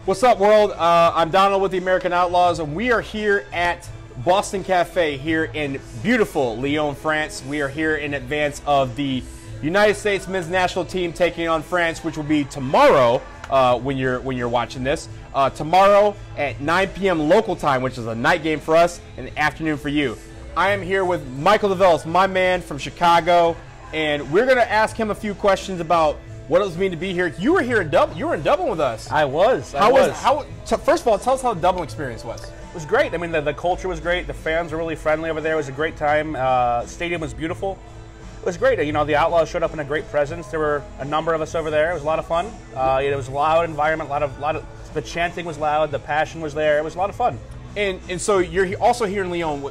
What's up, world? I'm Donald with the American Outlaws, and we are here at Boston Cafe here in beautiful Lyon, France. We are here in advance of the United States men's national team taking on France, which will be tomorrow when you're watching this. Tomorrow at 9 p.m. local time, which is a night game for us and an afternoon for you. I am here with Michael DeVellis, my man from Chicago, and we're going to ask him a few questions about what does it mean to be here. You were here in Dublin. You were in Dublin with us. I was. First of all, tell us how the Dublin experience was. It was great. I mean, the culture was great. The fans were really friendly over there. It was a great time. Stadium was beautiful. It was great. You know, the Outlaws showed up in a great presence. There were a number of us over there. It was a lot of fun. It was a loud environment. A lot of the chanting was loud. The passion was there. It was a lot of fun. And so you're also here in Lyon.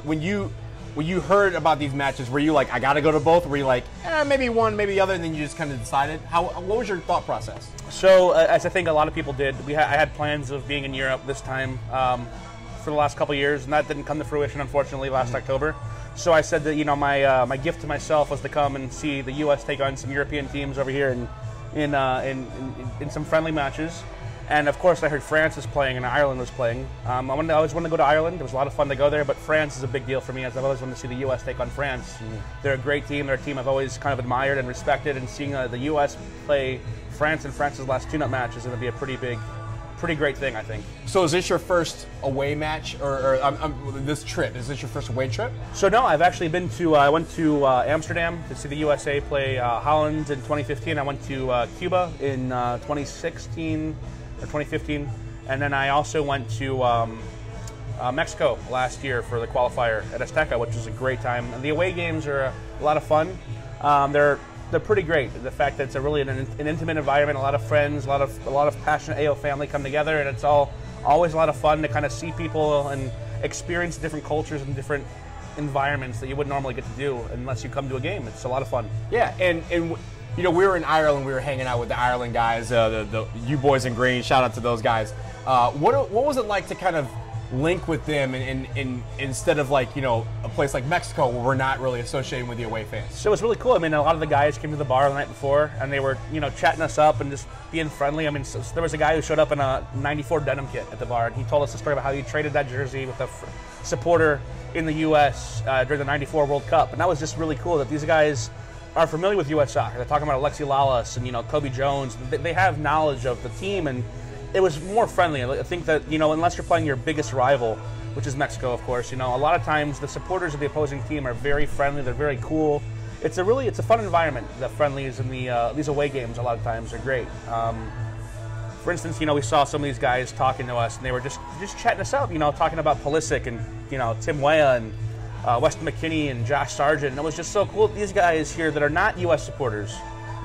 When you heard about these matches, were you like, I got to go to both? Or were you like, maybe one, maybe the other, and then you just kind of decided? What was your thought process? So, as I think a lot of people did, I had plans of being in Europe this time for the last couple of years, and that didn't come to fruition, unfortunately, last October. So I said that, you know, my gift to myself was to come and see the U.S. take on some European teams over here in some friendly matches. And of course, I heard France was playing and Ireland was playing. I always wanted to go to Ireland. It was a lot of fun to go there, but France is a big deal for me, as I've always wanted to see the U.S. take on France. They're a great team. They're a team I've always kind of admired and respected, and seeing the U.S. play France in France's last tune-up match is going to be a pretty great thing, I think. So is this your first away match, or this trip? Is this your first away trip? So no, I've actually been to, I went to Amsterdam to see the USA play Holland in 2015. I went to Cuba in 2016. Or 2015, and then I also went to Mexico last year for the qualifier at Azteca, which was a great time. And the away games are a lot of fun. They're pretty great. The fact that it's an intimate environment, a lot of friends, a lot of passionate AO family come together, and it's always a lot of fun to kind of see people and experience different cultures and different environments that you wouldn't normally get to do unless you come to a game. It's a lot of fun. Yeah, and you know, we were in Ireland. We were hanging out with the Ireland guys, the you boys in green. Shout out to those guys. What was it like to kind of link with them, and instead of, like, you know, a place like Mexico where we're not really associated with the away fans? So it was really cool. I mean, a lot of the guys came to the bar the night before, and they were, you know, chatting us up and just being friendly. I mean, so there was a guy who showed up in a '94 denim kit at the bar, and he told us a story about how he traded that jersey with a supporter in the U.S. During the '94 World Cup, and that was just really cool that these guys are familiar with U.S. soccer. They're talking about Alexi Lalas and, you know, Kobe Jones. They have knowledge of the team, and it was more friendly. I think that, you know, unless you're playing your biggest rival, which is Mexico, of course, you know, a lot of times the supporters of the opposing team are very friendly. They're very cool. It's a fun environment. The friendlies and these away games a lot of times are great. For instance, you know, we saw some of these guys talking to us, and they were just chatting us up, you know, talking about Pulisic and, you know, Tim Weah and Weston McKennie and Josh Sargent, and it was just so cool that these guys here that are not U.S. supporters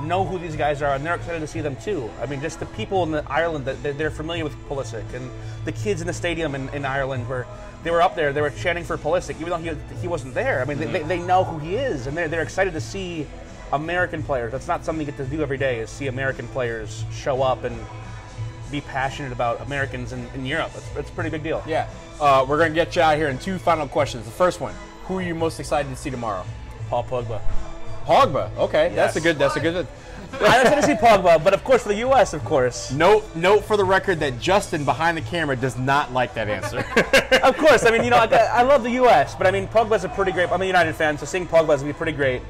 know who these guys are, and they're excited to see them too. I mean, just the people in Ireland, that they're familiar with Pulisic, and the kids in the stadium in Ireland, where they were up there, they were chanting for Pulisic, even though he wasn't there. I mean, they know who he is, and they're excited to see American players. That's not something you get to do every day, is see American players show up and be passionate about Americans in Europe. It's a pretty big deal. Yeah. We're going to get you out here in two final questions. The first one, who are you most excited to see tomorrow? Paul Pogba. Pogba, okay. Yes. That's a good. I was going to see Pogba, but of course for the U.S., of course. Note for the record that Justin behind the camera does not like that answer. Of course. I mean, you know, I love the U.S., but I mean, Pogba's a pretty great. I'm a United fan, so seeing Pogba is going to be pretty great.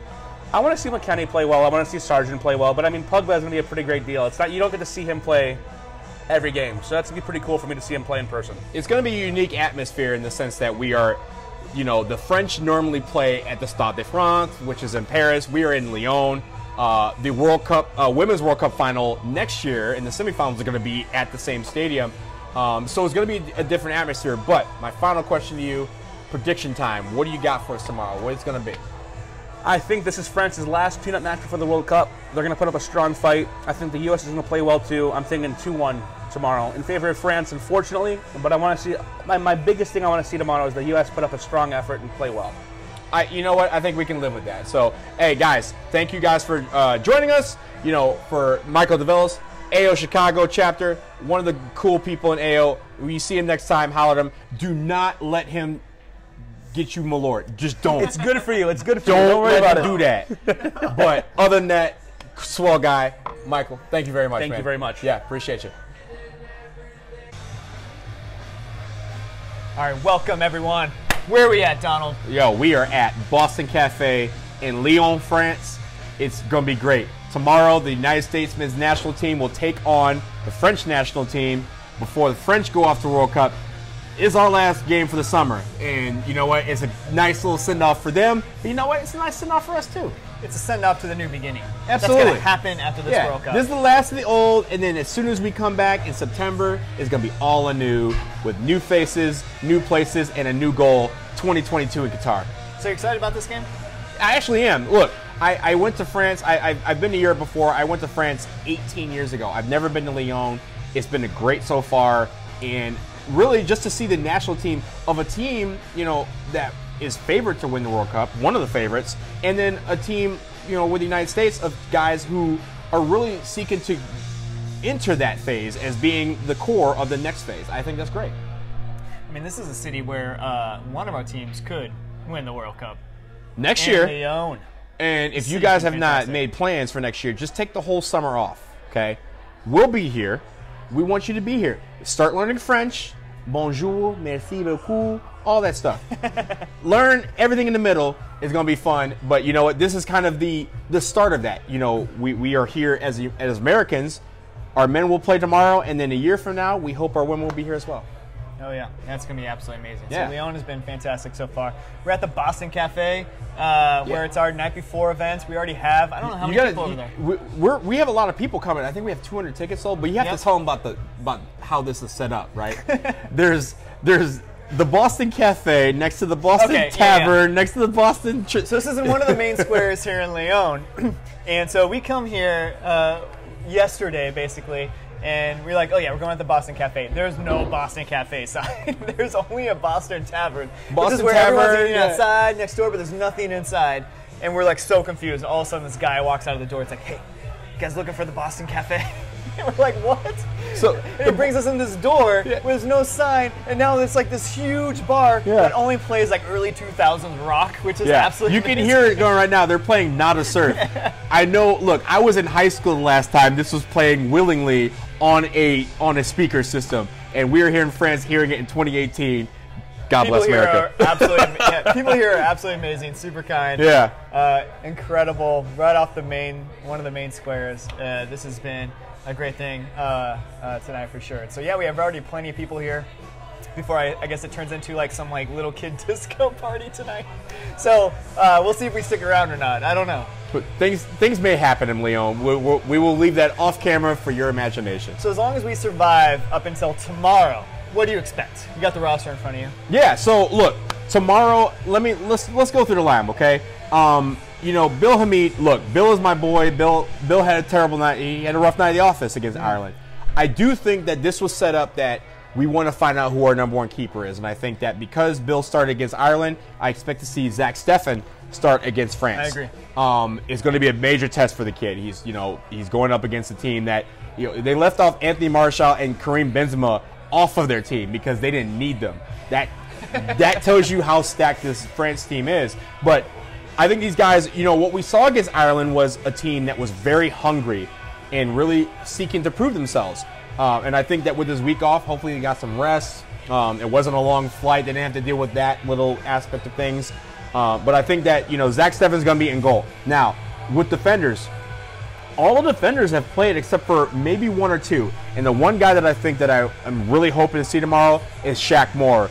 I want to see McKennie play well. I want to see Sargent play well, but I mean, Pogba is going to be a pretty great deal. It's not, you don't get to see him play every game, so that's going to be pretty cool for me to see him play in person. It's going to be a unique atmosphere in the sense that we are, you know, the French normally play at the Stade de France, which is in Paris. We are in Lyon. The World Cup, Women's World Cup final next year, and the semifinals are going to be at the same stadium. So it's going to be a different atmosphere. But my final question to you, prediction time. What do you got for us tomorrow? What it's going to be? I think this is France's last tune-up match before the World Cup. They're going to put up a strong fight. I think the U.S. is going to play well too. I'm thinking 2-1 tomorrow in favor of France, unfortunately. But I want to see, my biggest thing I want to see tomorrow is the U.S. put up a strong effort and play well. You know what? I think we can live with that. So, hey, guys, thank you guys for joining us. You know, for Michael DeVellis, AO Chicago chapter, one of the cool people in AO. When you see him next time, holler at him. Do not let him get you malort. Just don't. It's good for you. It's good for you. Don't worry about it. Do that. But other than that, swell guy. Michael, thank you very much, man. Thank you very much. Yeah, appreciate you. All right, welcome everyone. Where are we at, Donald? Yo, we are at Boston Cafe in Lyon, France. It's going to be great. Tomorrow, the United States men's national team will take on the French national team before the French go off to the World Cup. It's our last game for the summer. And you know what? It's a nice little send-off for them. But you know what? It's a nice send-off for us, too. It's a send-off to the new beginning. Absolutely. That's going to happen after this World Cup. This is the last of the old, and then as soon as we come back in September, it's going to be all anew with new faces, new places, and a new goal, 2022 in Qatar. So you excited about this game? I actually am. Look, I went to France. I've been to Europe before. I went to France 18 years ago. I've never been to Lyon. It's been great so far, and really just to see the national team of a team, you know, that is favored to win the World Cup, one of the favorites, and then a team, you know, with the United States of guys who are really seeking to enter that phase as being the core of the next phase. I think that's great. I mean, this is a city where one of our teams could win the World Cup. Next year. Lyon. And if you guys have not made plans for next year, just take the whole summer off, okay? We'll be here. We want you to be here. Start learning French. Bonjour, merci beaucoup, all that stuff. Learn everything in the middle. It's going to be fun. But you know what? This is kind of the start of that. You know, we are here as Americans. Our men will play tomorrow, and then a year from now, we hope our women will be here as well. Oh, yeah. That's going to be absolutely amazing. Yeah. So Lyon has been fantastic so far. We're at the Boston Cafe, where it's our night before events. We already have, I don't know how many people over there. We have a lot of people coming. I think we have 200 tickets sold, but you have to tell them about how this is set up, right? there's the Boston Cafe next to the Boston Tavern, next to the Boston... So this is in one of the main squares here in Lyon. And so we come here yesterday, basically, and we're like, oh yeah, we're going to the Boston Cafe. There's no Boston Cafe sign. There's only a Boston Tavern. This is where everyone's eating outside, next door, but there's nothing inside. And we're like so confused. All of a sudden this guy walks out of the door. It's like, hey, you guys looking for the Boston Cafe? And we're like, what? So it brings us in this door where there's no sign, and now it's like this huge bar that only plays like early 2000s rock, which is absolutely You can hear it going right now. They're playing Not a Surf. I know, look, I was in high school the last time this was playing willingly on a speaker system, and we were here in France hearing it in 2018. God bless America. People here are absolutely amazing, super kind. Incredible. Right off one of the main squares. This has been a great thing tonight for sure. So yeah, we have already plenty of people here before I guess it turns into like some like little kid disco party tonight. So we'll see if we stick around or not. I don't know. But things may happen in Lyon. We will leave that off camera for your imagination. So as long as we survive up until tomorrow, what do you expect? You got the roster in front of you. Yeah. So look, tomorrow. Let's go through the line, okay? You know, Bill Hamid. Look, Bill is my boy. Bill had a terrible night. He had a rough night at the office against Ireland. I do think that this was set up that we want to find out who our number one keeper is, and I think that because Bill started against Ireland, I expect to see Zach Steffen start against France. I agree. It's going to be a major test for the kid. He's going up against a team that they left off Anthony Martial and Karim Benzema off of their team because they didn't need them. That tells you how stacked this France team is. But I think these guys, what we saw against Ireland was a team that was very hungry and really seeking to prove themselves. And I think that with this week off, hopefully they got some rest. It wasn't a long flight. They didn't have to deal with that little aspect of things. But I think that, Zach Steffen's going to be in goal. Now, with defenders, all the defenders have played except for maybe one or two. And the one guy that I think that I'm really hoping to see tomorrow is Shaq Moore.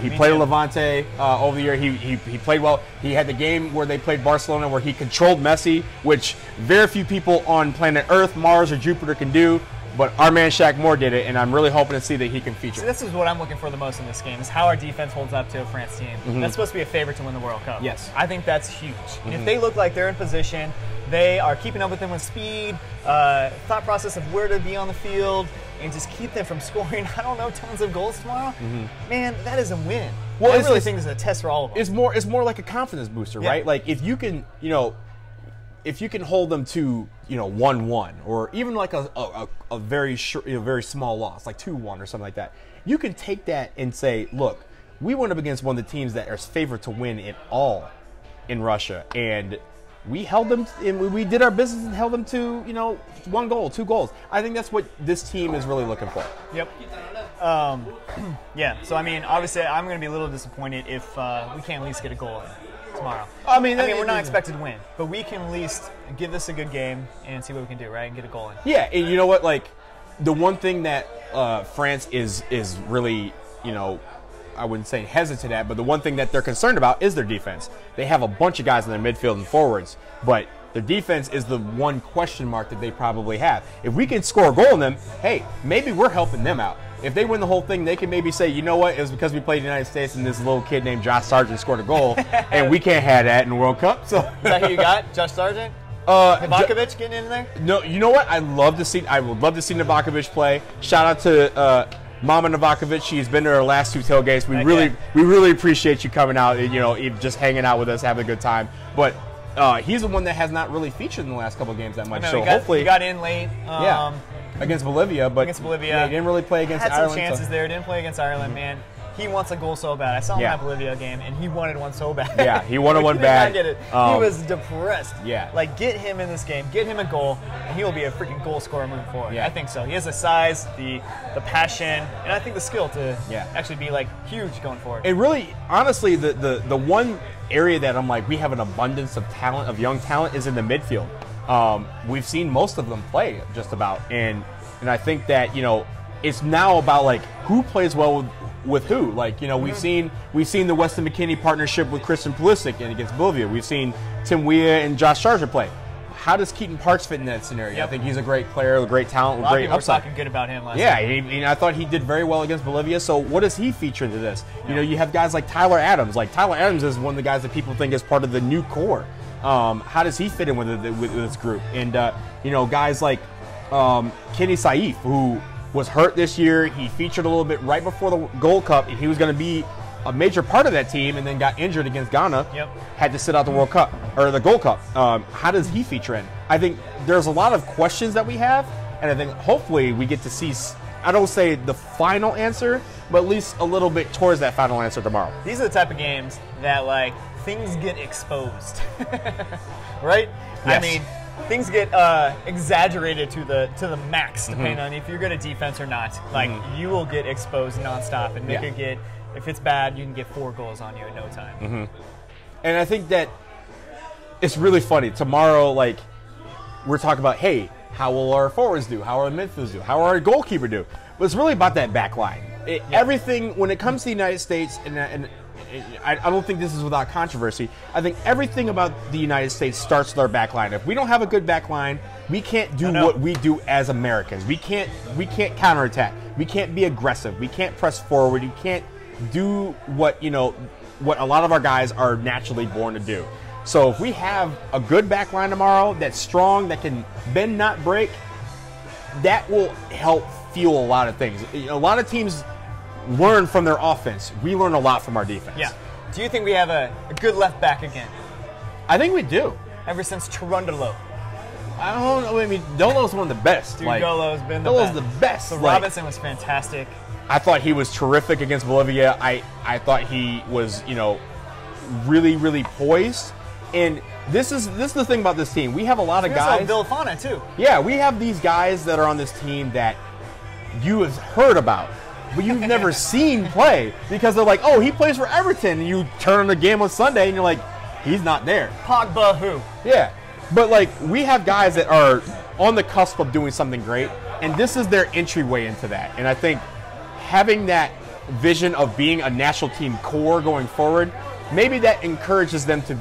He played Levante over the year. He played well. He had the game where they played Barcelona where he controlled Messi, which very few people on planet Earth, Mars, or Jupiter can do. But our man Shaq Moore did it, and I'm really hoping to see that he can feature. See, this is what I'm looking for the most in this game, is how our defense holds up to a France team. That's supposed to be a favorite to win the World Cup. Yes. I think that's huge. And if they look like they're in position, they are keeping up with them with speed, thought process of where to be on the field, and just keep them from scoring, I don't know, tons of goals tomorrow, man, that is a win. Well, I really think it's a test for all of them. It's more like a confidence booster, right? Like if you can, if you can hold them to 1-1 or even like a very very small loss like 2-1 or something like that, you can take that and say, look, we went up against one of the teams that are favored to win it all in Russia, and we held them and we did our business and held them to 1 goal, 2 goals. I think that's what this team is really looking for. Yep. Yeah, so I mean, obviously, I'm going to be a little disappointed if we can't at least get a goal in tomorrow. I mean, we're not expected to win, but we can at least give this a good game and see what we can do, right? And get a goal in. Yeah, and you know what? Like, the one thing that France is really, you know, I wouldn't say hesitant at, but the one thing that they're concerned about is their defense. They have a bunch of guys in their midfield and forwards, but their defense is the one question mark that they probably have. If we can score a goal in them, hey, maybe we're helping them out. If they win the whole thing, they can maybe say, you know what, it was because we played the United States and this little kid named Josh Sargent scored a goal, and we can't have that in the World Cup. So is that who you got, Josh Sargent? Novakovic getting in there? No, you know what? I would love to see Novakovic play. Shout out to Mama Novakovic. She's been to our last 2 tailgates. We really appreciate you coming out. You know, just hanging out with us, having a good time. But he's the one that has not really featured in the last couple of games that much. So hopefully he got in late. Yeah. Against Bolivia, but yeah, he didn't really play against Ireland. Had some chances there. Didn't play against Ireland, man. He wants a goal so bad. I saw him in that Bolivia game, and he wanted one so bad. Yeah, he wanted one bad. He did not get it. He was depressed. Yeah. Like, get him in this game. Get him a goal, and he will be a freaking goal scorer moving forward. Yeah. I think so. He has the size, the passion, and I think the skill to actually be, like, huge going forward. And really, honestly, the one area that I'm like, we have an abundance of talent, of young talent, is in the midfield. We've seen most of them play, just about. And I think that, you know, it's now about, like, who plays well with who. Like, you know, we've seen the Weston McKennie partnership with Christian Pulisic and against Bolivia. We've seen Tim Weah and Josh Sargent play. How does Keaton Parks fit in that scenario? Yep. I think he's a great player, a great talent, with great upside. A lot of people were talking good about him last night. I thought he did very well against Bolivia. So what does he feature into this? You know, you have guys like Tyler Adams. Like, Tyler Adams is one of the guys that people think is part of the new core. How does he fit in with this group? And, you know, guys like Kenny Saif, who was hurt this year. He featured a little bit right before the Gold Cup, and he was going to be a major part of that team, and then got injured against Ghana. Yep. Had to sit out the World Cup, or the Gold Cup. How does he feature in? I think there's a lot of questions that we have, and I think hopefully we get to see, I don't say the final answer, but at least a little bit towards that final answer tomorrow. These are the type of games that, like, things get exposed, right? Yes. I mean, things get exaggerated to the max, depending on if you're good at defense or not. Like, you will get exposed nonstop, and they could get, if it's bad, you can get 4 goals on you in no time. And I think that it's really funny. Tomorrow, like, we're talking about, hey, how will our forwards do? How will our midfielders do? How will our goalkeeper do? But it's really about that back line. Everything, when it comes to the United States, and I don't think this is without controversy, I think everything about the United States starts with our back line. If we don't have a good back line, we can't do what we do as Americans. We can't counterattack. We can't be aggressive. We can't press forward. You can't do what, you know, what a lot of our guys are naturally born to do. So if we have a good back line tomorrow that's strong, that can bend, not break, that will help fuel a lot of things. A lot of teams learn from their offense. We learn a lot from our defense. Yeah. Do you think we have a good left back again? I think we do. Ever since Tarundolo. I don't know. I mean, Dolo's one of the best. Dude, Dolo's been the best. So Robinson was fantastic. I thought he was terrific against Bolivia. I thought he was, you know, really, really poised. And this is the thing about this team. We have a lot of guys. Villafana too. Yeah, we have these guys that are on this team that you have heard about, but you've never seen play, because they're like, oh, he plays for Everton, and you turn on the game on Sunday and you're like, he's not there. Pogba who? Yeah, but like, we have guys that are on the cusp of doing something great, and this is their entryway into that. And I think having that vision of being a national team core going forward, maybe that encourages them to,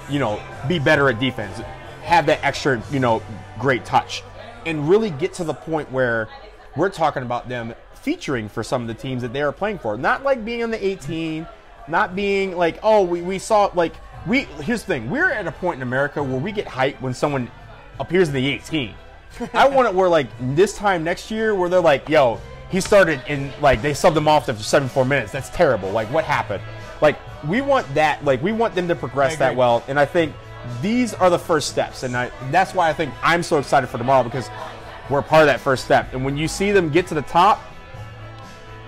you know, be better at defense, have that extra, you know, great touch, and really get to the point where we're talking about them featuring for some of the teams that they are playing for. Not like being on the 18, not being like, oh, we saw, like, here's the thing. We're at a point in America where we get hyped when someone appears in the 18. I want it where, like, this time next year where they're like, yo, he started in, like, they subbed him off after 74 minutes. That's terrible. Like, what happened? Like, we want that. Like, we want them to progress that well. And I think these are the first steps. And that's why I think I'm so excited for tomorrow, because we're part of that first step. And when you see them get to the top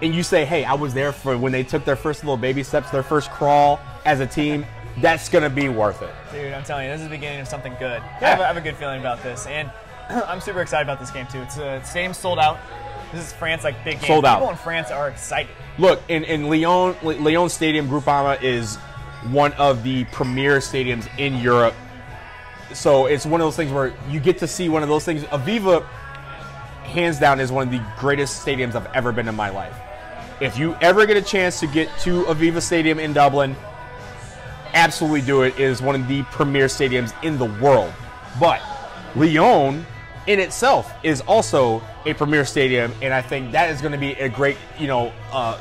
and you say, hey, I was there for when they took their first little baby steps, their first crawl as a team, that's going to be worth it. Dude, I'm telling you, this is the beginning of something good. Yeah. I have a good feeling about this. And I'm super excited about this game, too. It's stadium sold out. This is France, like big game. Sold out. People in France are excited. Look, in Lyon Stadium, Groupama is one of the premier stadiums in Europe. So it's one of those things where you get to see one of those things. Aviva, hands down, is one of the greatest stadiums I've ever been in my life. If you ever get a chance to get to Aviva Stadium in Dublin, absolutely do it. It is one of the premier stadiums in the world. But Lyon in itself is also a premier stadium, and I think that is going to be a great,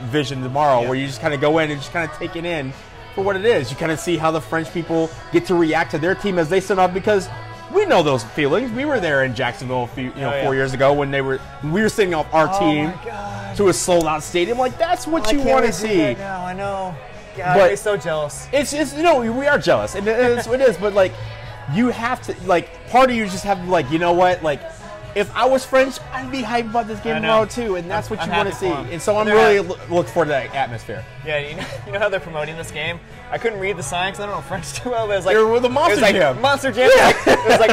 vision tomorrow, where you just kind of go in and just kind of take it in for what it is. You kind of see how the French people get to react to their team as they sit up, because we know those feelings. We were there in Jacksonville 4 years ago when we were sitting off our team to a sold-out stadium. Like, that's what you want to see. Right now, I know. God, But I'm so jealous. It's we are jealous, and it is. But like, you have to, like, part of you just have to, like, you know what, like, if I was French, I'd be hyped about this game tomorrow too, and that's what you want to see. And so I'm really looking forward to that atmosphere. Yeah, you know how they're promoting this game? I couldn't read the sign because I don't know French too well, but it was like... You're with a Monster Jam. Monster Jam. Yeah. It was like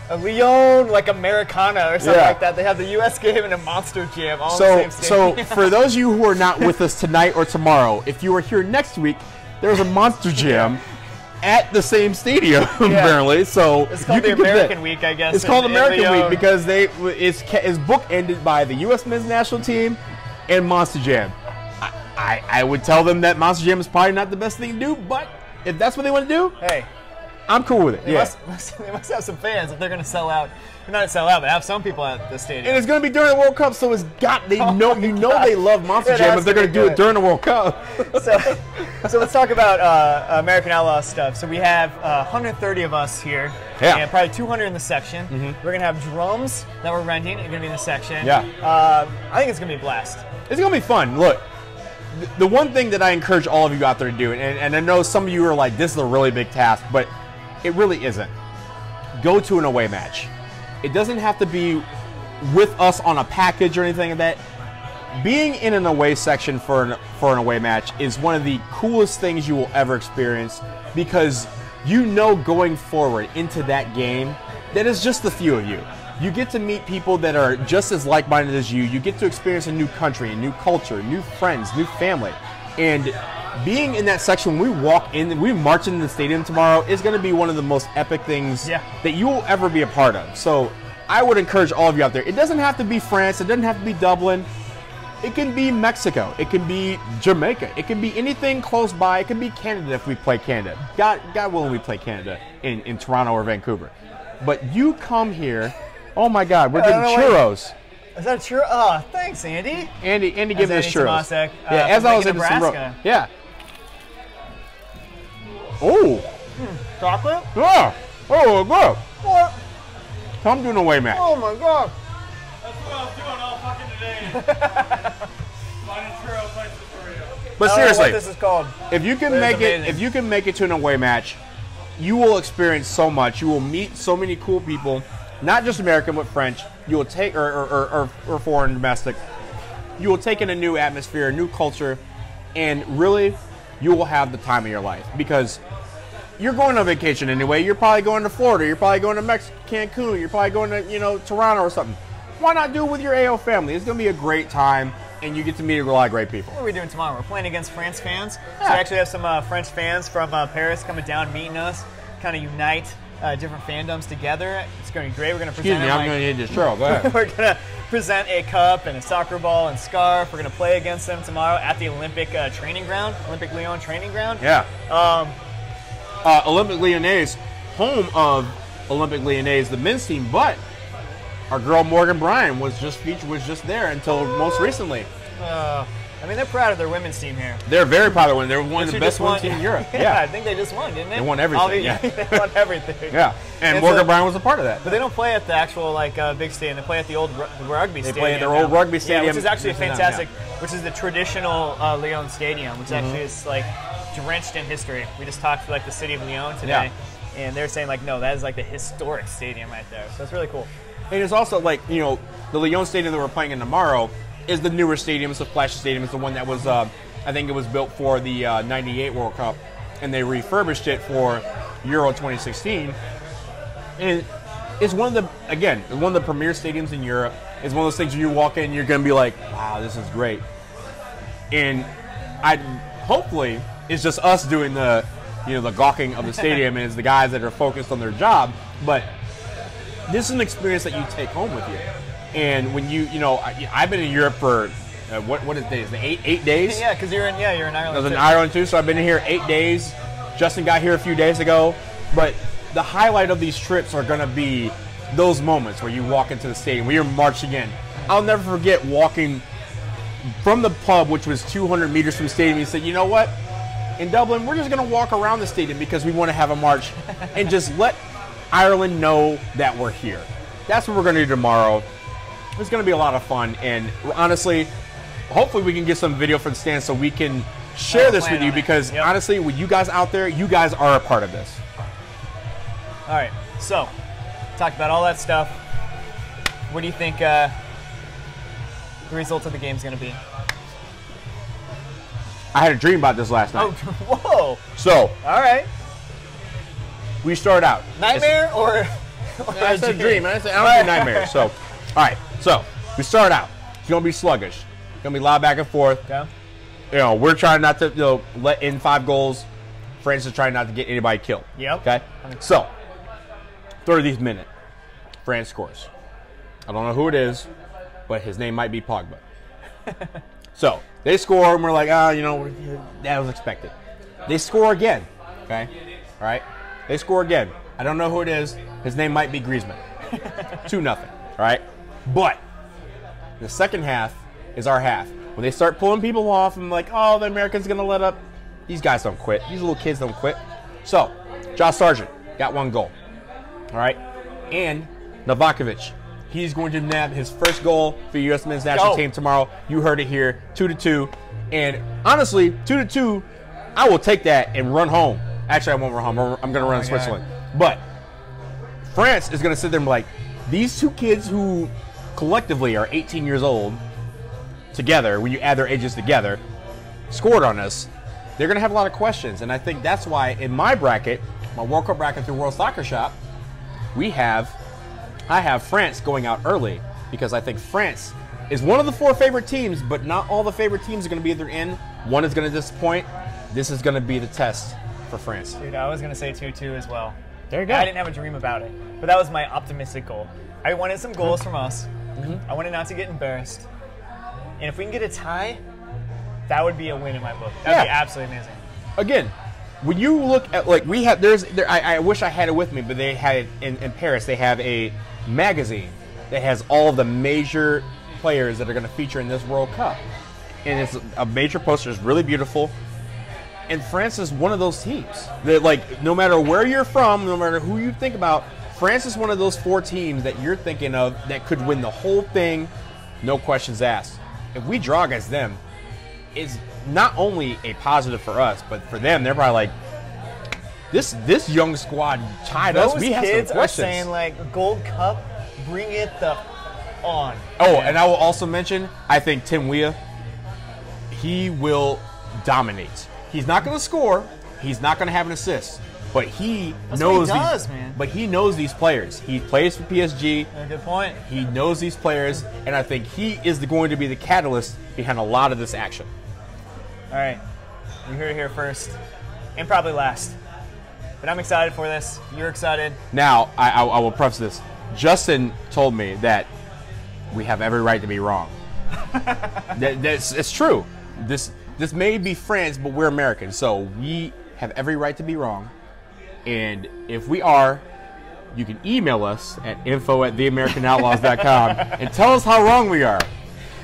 a Lyon, like Americana or something like that. They have the U.S. game and a Monster Jam all in the same stadium. So for those of you who are not with us tonight or tomorrow, if you are here next week, there's a Monster Jam at the same stadium, apparently. So it's called the American Week, I guess. It's called American Week because it's book ended by the U.S. men's national team and Monster Jam. I would tell them that Monster Jam is probably not the best thing to do, but if that's what they want to do, hey, I'm cool with it. They must have some fans if they're going to sell out. Not sell out, but have some people at the stadium. And it's going to be during the World Cup, so they love Monster Jam if they're going to do it during the World Cup. So let's talk about American Outlaw stuff. So we have 130 of us here, and probably 200 in the section. We're going to have drums that we're renting. They're going to be in the section. Yeah. I think it's going to be a blast. It's going to be fun. Look, the one thing that I encourage all of you out there to do, and I know some of you are like, this is a really big task, but it really isn't. Go to an away match. It doesn't have to be with us on a package or anything like that. Being in an away section for an away match is one of the coolest things you will ever experience, because you know going forward into that game that it's just the few of you. You get to meet people that are just as like-minded as you. You get to experience a new country, a new culture, new friends, new family. And being in that section, when we march into the stadium tomorrow, is going to be one of the most epic things that you will ever be a part of. So I would encourage all of you out there. It doesn't have to be France. It doesn't have to be Dublin. It can be Mexico. It can be Jamaica. It can be anything close by. It can be Canada if we play Canada. God willing, we play Canada in Toronto or Vancouver. But you come here. Oh my God, we're getting churros. Is that a churro? Oh, thanks, Andy. Andy giving us churros. Tomasek, as I was in Nebraska. Yeah. Oh. Chocolate? Yeah. Oh, good. What? Come do an away match. Oh my God. That's what I was doing all fucking today. Finding churro places for you. But I don't know seriously, what this is called. if you can make it to an away match, you will experience so much. You will meet so many cool people, not just American but French. You will take or foreign, domestic. You will take in a new atmosphere, a new culture, and really, you will have the time of your life, because you're going on vacation anyway. You're probably going to Florida. You're probably going to Mexico, Cancun. You're probably going to Toronto or something. Why not do it with your AO family? It's going to be a great time, and you get to meet a lot of great people. What are we doing tomorrow? We're playing against France fans. So we actually have some French fans from Paris coming down, meeting us, kind of unite different fandoms together. It's going to be great. We're going to present. Excuse me, I'm going to need this churro. Go ahead. We're going to present a cup and a soccer ball and scarf. We're going to play against them tomorrow at the Olympic training ground, Olympic Lyon training ground. Yeah. Olympic Lyonnais, home of Olympic Lyonnais, the men's team, but our girl Morgan Bryan was just there until most recently. I mean, they're proud of their women's team here. They're very proud of winning. They're one of the best women's teams in Europe. Yeah, I think they just won, didn't they? They won everything. They won everything. Yeah, and Morgan Bryan was a part of that. But they don't play at the actual big stadium. They play at the old rugby stadium. They play at their old rugby stadium, which is actually fantastic. Which is the traditional Lyon stadium, which actually is like drenched in history. We just talked to the city of Lyon today, and they're saying no, that is the historic stadium right there. So it's really cool. And it's also the Lyon stadium that we're playing in tomorrow is the newer stadium. It's the flashy stadium. It's the one that was, I think it was built for the '98 World Cup, and they refurbished it for Euro 2016. And it's one of the premier stadiums in Europe. It's one of those things where you walk in, you're going to be like, wow, this is great. And hopefully it's just us doing the gawking of the stadium, and it's the guys that are focused on their job. But this is an experience that you take home with you. And when I've been in Europe for what is days? 8 days? Yeah, because you're in Ireland. I was in Ireland too, so I've been here 8 days. Justin got here a few days ago. But the highlight of these trips are going to be those moments where you walk into the stadium, where you're marching in. I'll never forget walking from the pub, which was 200 meters from the stadium. He said, you know what? In Dublin, we're just going to walk around the stadium because we want to have a march and just let Ireland know that we're here. That's what we're going to do tomorrow. It's going to be a lot of fun. And honestly, hopefully we can get some video from the stand so we can share this with you, because honestly, with you guys out there, you guys are a part of this. All right, so talked about all that stuff. What do you think the result of the game is going to be? I had a dream about this last night. Oh, whoa. So, all right. We start out. Nightmare or I said dream. I don't do nightmares. So, all right. So, we start out. It's going to be sluggish. It's going to be a lot back and forth. Okay. We're trying not to let in 5 goals. France is trying not to get anybody killed. Yep. Okay? So, 30th minute. France scores. I don't know who it is, but his name might be Pogba. So, they score, and we're like, that was expected. They score again. Okay? All right? They score again. I don't know who it is. His name might be Griezmann. 2-0. All right? But the second half is our half. When they start pulling people off, I'm like, oh, the Americans going to let up. These guys don't quit. These little kids don't quit. So, Josh Sargent got 1 goal. All right? And Novakovic, he's going to nab his first goal for the U.S. men's national team tomorrow. You heard it here, 2-2. And honestly, 2-2, I will take that and run home. Actually, I won't run home. I'm going to run to Switzerland. But France is going to sit there and be like, these 2 kids who collectively are 18 years old together, when you add their ages together, scored on us. They're going to have a lot of questions. And I think that's why in my bracket, my World Cup bracket through World Soccer Shop, I have France going out early, because I think France is one of the 4 favorite teams, but not all the favorite teams are going to be either in. One is going to disappoint. This is going to be the test for France. Dude, I was going to say 2-2 as well. There you go. I didn't have a dream about it, but that was my optimistic goal. I wanted some goals from us. I wanted not to get embarrassed. And if we can get a tie, that would be a win in my book. That would be absolutely amazing. Again, when you look at, like, I wish I had it with me, but they had it in Paris. They have a magazine that has all of the major players that are going to feature in this World Cup. And it's a major poster. It's really beautiful. And France is one of those teams that, like, no matter where you're from, no matter who you think about, France is one of those 4 teams that you're thinking of that could win the whole thing, no questions asked. If we draw against them, it's not only a positive for us, but for them, they're probably like, this young squad tied us. We have some questions. Those kids are saying, like, Gold Cup, bring it the on. Oh, and I will also mention, I think Tim Weah, he will dominate. He's not going to score. He's not going to have an assist. But he knows man. But he knows these players. He plays for PSG. Good point. He knows these players, and I think he is going to be the catalyst behind a lot of this action. All right, you heard it here first, and probably last. But I'm excited for this. You're excited. Now, I will preface this. Justin told me that we have every right to be wrong. It's true. This may be France, but we're Americans, so we have every right to be wrong. And if we are, you can email us at info@theamericanoutlaws.com and tell us how wrong we are.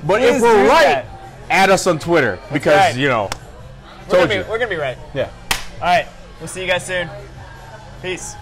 But if we're right, add us on Twitter, because, we're gonna be right. Yeah. All right, we'll see you guys soon. Peace.